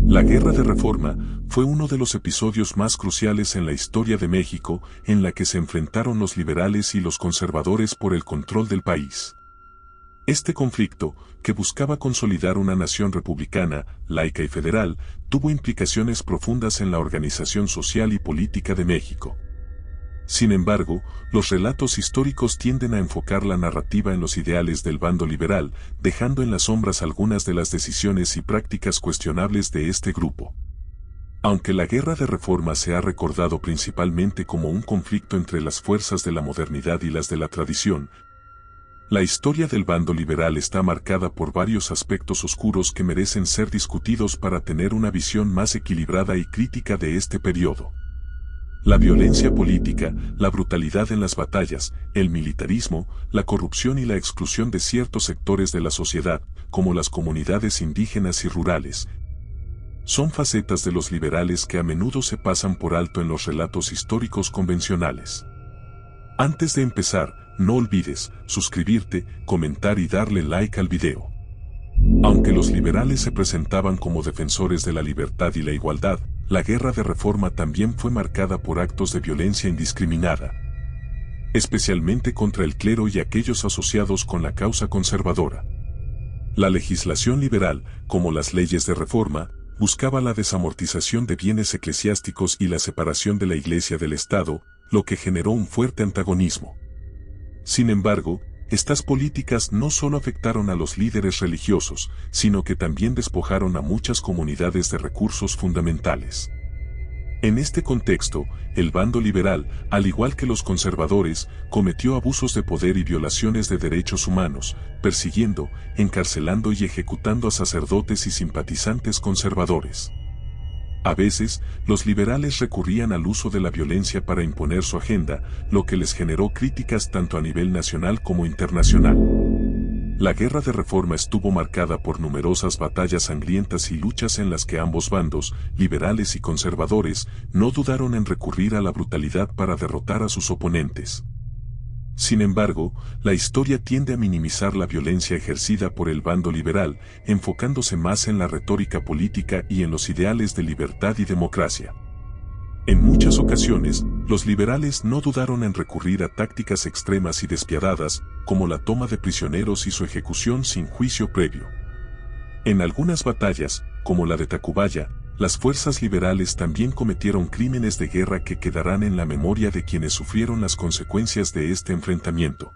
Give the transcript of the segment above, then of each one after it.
La Guerra de Reforma fue uno de los episodios más cruciales en la historia de México, en la que se enfrentaron los liberales y los conservadores por el control del país. Este conflicto, que buscaba consolidar una nación republicana, laica y federal, tuvo implicaciones profundas en la organización social y política de México. Sin embargo, los relatos históricos tienden a enfocar la narrativa en los ideales del bando liberal, dejando en las sombras algunas de las decisiones y prácticas cuestionables de este grupo. Aunque la Guerra de Reforma se ha recordado principalmente como un conflicto entre las fuerzas de la modernidad y las de la tradición, la historia del bando liberal está marcada por varios aspectos oscuros que merecen ser discutidos para tener una visión más equilibrada y crítica de este periodo. La violencia política, la brutalidad en las batallas, el militarismo, la corrupción y la exclusión de ciertos sectores de la sociedad, como las comunidades indígenas y rurales, son facetas de los liberales que a menudo se pasan por alto en los relatos históricos convencionales. Antes de empezar, no olvides suscribirte, comentar y darle like al video. Aunque los liberales se presentaban como defensores de la libertad y la igualdad, la Guerra de Reforma también fue marcada por actos de violencia indiscriminada, especialmente contra el clero y aquellos asociados con la causa conservadora. La legislación liberal, como las leyes de reforma, buscaba la desamortización de bienes eclesiásticos y la separación de la Iglesia del Estado, lo que generó un fuerte antagonismo. Sin embargo, estas políticas no solo afectaron a los líderes religiosos, sino que también despojaron a muchas comunidades de recursos fundamentales. En este contexto, el bando liberal, al igual que los conservadores, cometió abusos de poder y violaciones de derechos humanos, persiguiendo, encarcelando y ejecutando a sacerdotes y simpatizantes conservadores. A veces, los liberales recurrían al uso de la violencia para imponer su agenda, lo que les generó críticas tanto a nivel nacional como internacional. La Guerra de Reforma estuvo marcada por numerosas batallas sangrientas y luchas en las que ambos bandos, liberales y conservadores, no dudaron en recurrir a la brutalidad para derrotar a sus oponentes. Sin embargo, la historia tiende a minimizar la violencia ejercida por el bando liberal, enfocándose más en la retórica política y en los ideales de libertad y democracia. En muchas ocasiones, los liberales no dudaron en recurrir a tácticas extremas y despiadadas, como la toma de prisioneros y su ejecución sin juicio previo. En algunas batallas, como la de Tacubaya, las fuerzas liberales también cometieron crímenes de guerra que quedarán en la memoria de quienes sufrieron las consecuencias de este enfrentamiento.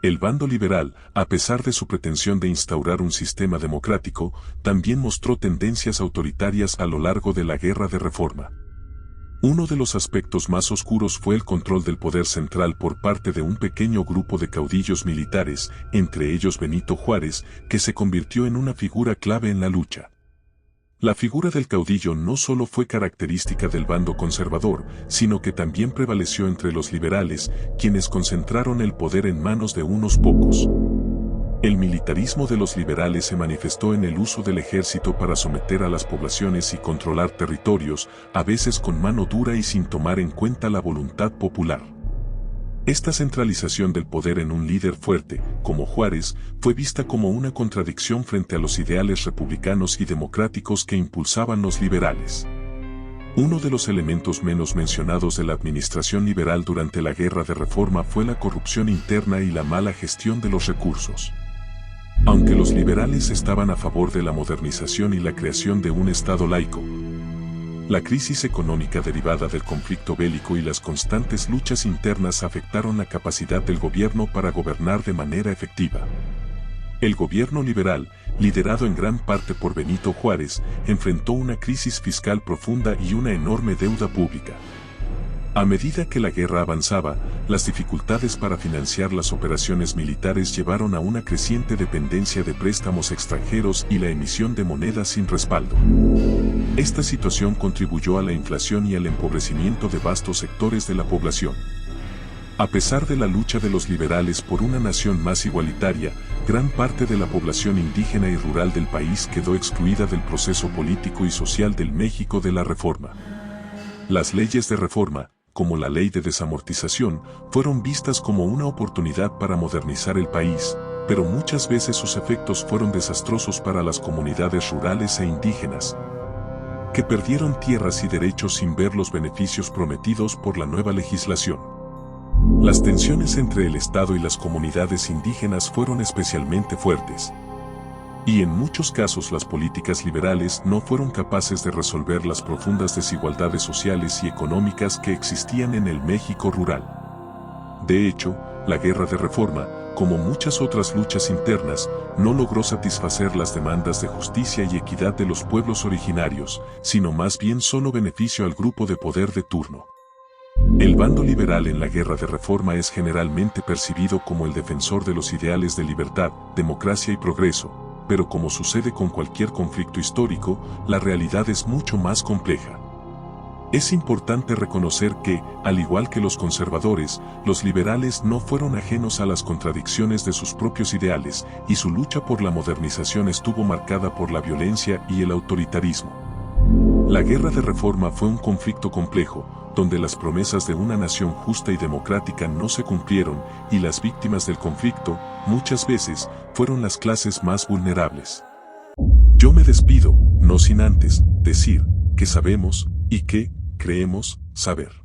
El bando liberal, a pesar de su pretensión de instaurar un sistema democrático, también mostró tendencias autoritarias a lo largo de la Guerra de Reforma. Uno de los aspectos más oscuros fue el control del poder central por parte de un pequeño grupo de caudillos militares, entre ellos Benito Juárez, que se convirtió en una figura clave en la lucha. La figura del caudillo no solo fue característica del bando conservador, sino que también prevaleció entre los liberales, quienes concentraron el poder en manos de unos pocos. El militarismo de los liberales se manifestó en el uso del ejército para someter a las poblaciones y controlar territorios, a veces con mano dura y sin tomar en cuenta la voluntad popular. Esta centralización del poder en un líder fuerte, como Juárez, fue vista como una contradicción frente a los ideales republicanos y democráticos que impulsaban los liberales. Uno de los elementos menos mencionados de la administración liberal durante la Guerra de Reforma fue la corrupción interna y la mala gestión de los recursos. Aunque los liberales estaban a favor de la modernización y la creación de un Estado laico, la crisis económica derivada del conflicto bélico y las constantes luchas internas afectaron la capacidad del gobierno para gobernar de manera efectiva. El gobierno liberal, liderado en gran parte por Benito Juárez, enfrentó una crisis fiscal profunda y una enorme deuda pública. A medida que la guerra avanzaba, las dificultades para financiar las operaciones militares llevaron a una creciente dependencia de préstamos extranjeros y la emisión de monedas sin respaldo. Esta situación contribuyó a la inflación y al empobrecimiento de vastos sectores de la población. A pesar de la lucha de los liberales por una nación más igualitaria, gran parte de la población indígena y rural del país quedó excluida del proceso político y social del México de la Reforma. Las leyes de reforma, como la Ley de Desamortización, fueron vistas como una oportunidad para modernizar el país, pero muchas veces sus efectos fueron desastrosos para las comunidades rurales e indígenas. que perdieron tierras y derechos sin ver los beneficios prometidos por la nueva legislación. Las tensiones entre el Estado y las comunidades indígenas fueron especialmente fuertes. Y en muchos casos las políticas liberales no fueron capaces de resolver las profundas desigualdades sociales y económicas que existían en el México rural. De hecho, la Guerra de Reforma, como muchas otras luchas internas, no logró satisfacer las demandas de justicia y equidad de los pueblos originarios, sino más bien solo beneficio al grupo de poder de turno. El bando liberal en la Guerra de Reforma es generalmente percibido como el defensor de los ideales de libertad, democracia y progreso, pero como sucede con cualquier conflicto histórico, la realidad es mucho más compleja. Es importante reconocer que, al igual que los conservadores, los liberales no fueron ajenos a las contradicciones de sus propios ideales, y su lucha por la modernización estuvo marcada por la violencia y el autoritarismo. La Guerra de Reforma fue un conflicto complejo, donde las promesas de una nación justa y democrática no se cumplieron, y las víctimas del conflicto, muchas veces, fueron las clases más vulnerables. Yo me despido, no sin antes decir que sabemos y que creemos saber.